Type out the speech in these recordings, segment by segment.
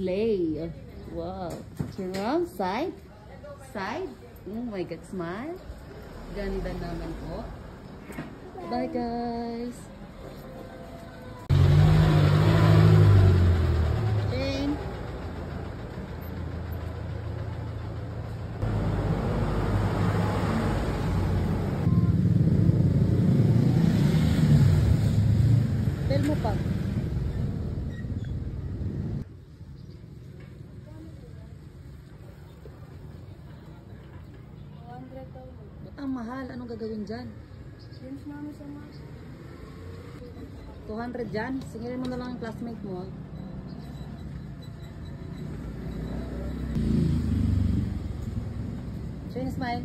play. Wow. Turn around. Side. Side. Oh my God. Smile. Ganda naman po. Bye guys. Jane. Tell mo pa. Ang mahal. Anong gagawin dyan? 200 dyan? Singilin mo na lang ang classmate mo. Shane, smile.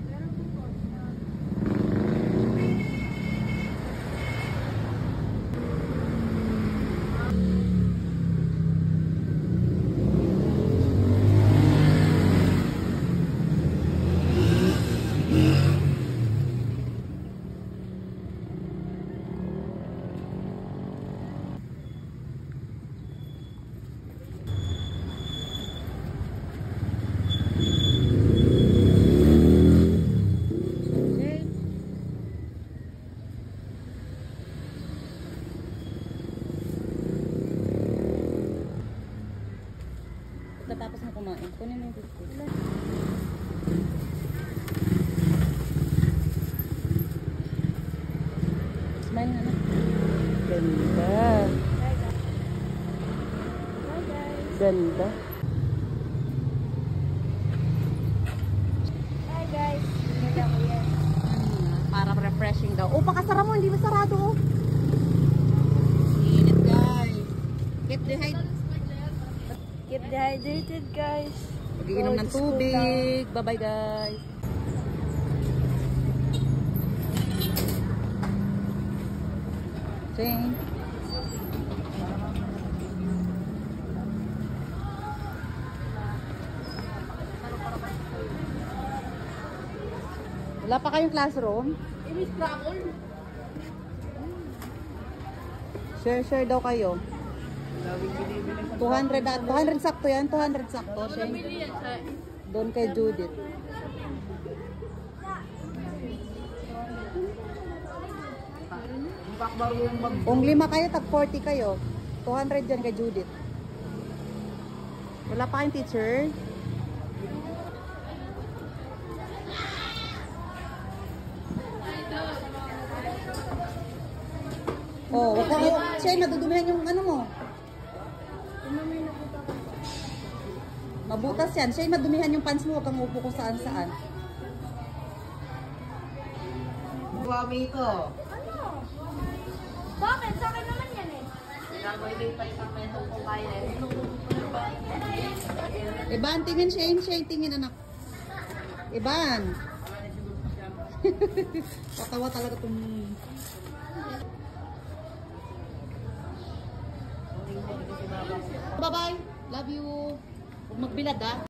Tapos mo kumain. Kunin mo yung biscuit. Smile na na. Ganda. Ganda. Hi guys. Para refreshing daw. Oh, pakasara mo. Hindi ba sarado? Init guys. Keep dehydrated guys. Mag-iinom ng tubig. Bye-bye guys. Jane. Wala pa kayong classroom? Share daw kayo. 200 sakto yan. 200 sakto. Doon kay Judith. Kung 5 kayo, tag 40 kayo. 200 dyan kay Judith. Wala pa kayong teacher? Oh, wag ka. Siya, madudumihan yung ano mo. Mabutas yan. Siya, madumihan yung pants mo. Huwag kang upo kung saan-saan. Buwami ito. Ano? Bakit? Sa akin naman yan eh. Nagawin pa isang metong kung kaya. Iban, tingin Shane. Shane, tingin anak. Iban. Patawa talaga itong... Bye-bye. Love you. Huwag magbilad ah.